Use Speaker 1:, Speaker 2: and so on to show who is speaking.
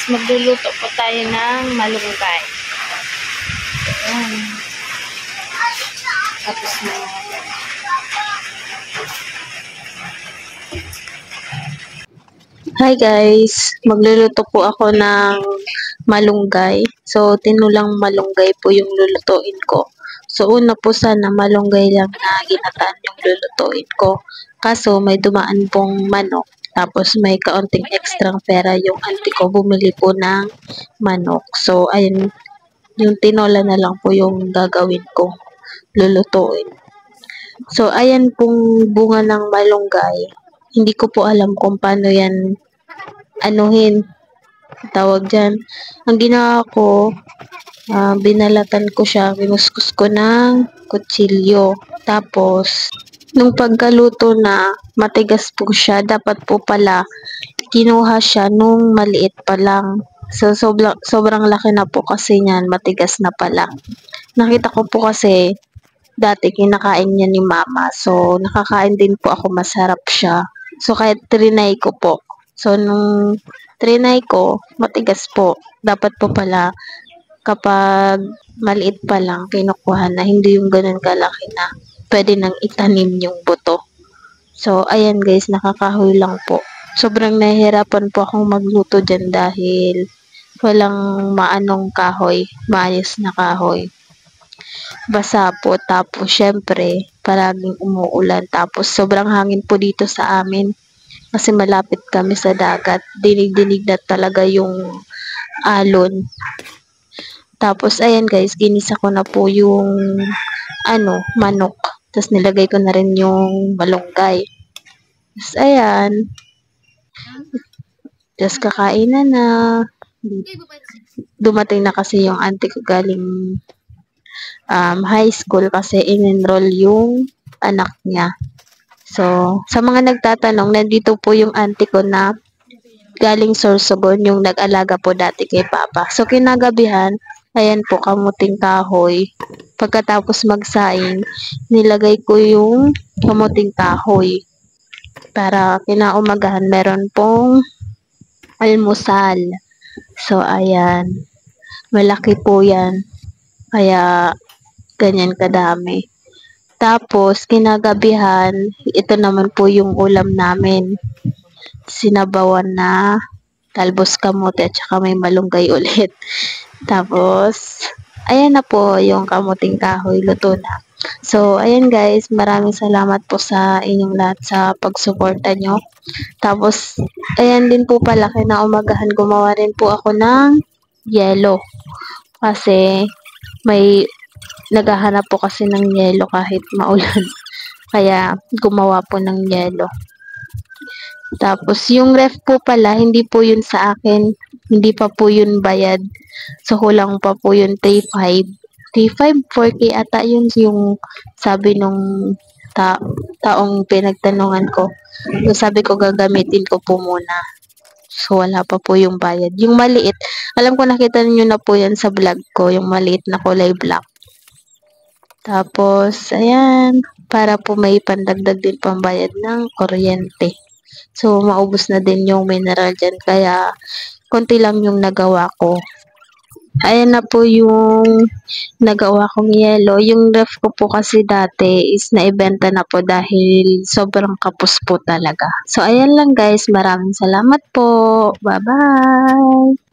Speaker 1: magluluto po tayo ng malunggay. Ayan. Tapos na. Hi guys, magluluto po ako ng malunggay. So, tinulang malunggay po yung lulutuin ko. So, una po sana malunggay lang na ginataan yung lulutuin ko. Kaso, may dumaan pong manok. Tapos, may kaunting extrang pera yung auntie ko bumili po ng manok. So, ayun, yung tinola na lang po yung gagawin ko lulutuin. So, ayan pong bunga ng malunggay. Hindi ko po alam kung paano yan anuhin, tawag dyan. Ang ginawa ko, binalatan ko siya, minuskus ko ng kutsilyo. Tapos, nung pagkaluto na, matigas po siya. Dapat po pala, kinuha siya nung maliit pa lang. So, sobrang laki na po kasi niyan, matigas na pala. Nakita ko po kasi, dati kinakain niya ni mama. So, nakakain din po ako, masarap siya. So, kahit trinay ko po. So, nung trinay ko, matigas po. Dapat po pala, kapag maliit pa lang, kinukuha na, hindi yung ganun kalaki na pwede nang itanim yung buto. So, ayan guys, nakakahoy lang po. Sobrang nahihirapan po akong magluto dyan dahil walang maanong kahoy, maayos na kahoy. Basa po, tapos syempre, palaging umuulan. Tapos, sobrang hangin po dito sa amin. Kasi malapit kami sa dagat. Dinig-dinig na talaga yung alon. Tapos, ayan guys, ginisa ko na po yung manok. Tapos, nilagay ko na rin yung malunggay. Tapos, ayan. Tapos, kakainan na. Dumating na kasi yung auntie ko galing high school kasi in-enroll yung anak niya. So, sa mga nagtatanong, nandito po yung auntie ko na galing Sorsogon, yung nag-alaga po dati kay Papa. So, kinagabihan, ayan po, kamuting kahoy. Pagkatapos magsaing, nilagay ko yung kamuting kahoy. Para kinaumagahan, meron pong almusal. So, ayan. Malaki po yan. Kaya, ganyan kadami. Tapos, kinagabihan, ito naman po yung ulam namin. Sinabawan na talbos kamote at saka may malunggay ulit. Tapos, ayan na po yung kamuting kahoy, luto na. So, ayan guys, maraming salamat po sa inyong lahat sa pagsuporta nyo. Tapos, ayan din po pala, kinaumagahan gumawa rin po ako ng yelo. Kasi, may naghahanap po kasi ng yelo kahit maulan. Kaya, gumawa po ng yelo. Tapos, yung ref po pala, hindi po yun sa akin. Hindi pa po yun bayad. So, kulang pa po yun 3.5. 3.5, 4K ata yun yung sabi nung taong pinagtanungan ko. So, sabi ko, gagamitin ko po muna. So, wala pa po yung bayad. Yung maliit, alam ko nakita niyo na po yan sa vlog ko, yung maliit na kulay black. Tapos, ayan, para po may pandagdag din pambayad ng kuryente. So, maubos na din yung mineral dyan. Kaya, konti lang yung nagawa ko. Ayan na po yung nagawa kong yelo. Yung ref ko po kasi dati is naibenta na po dahil sobrang kapos po talaga. So, ayan lang guys. Maraming salamat po. Bye-bye!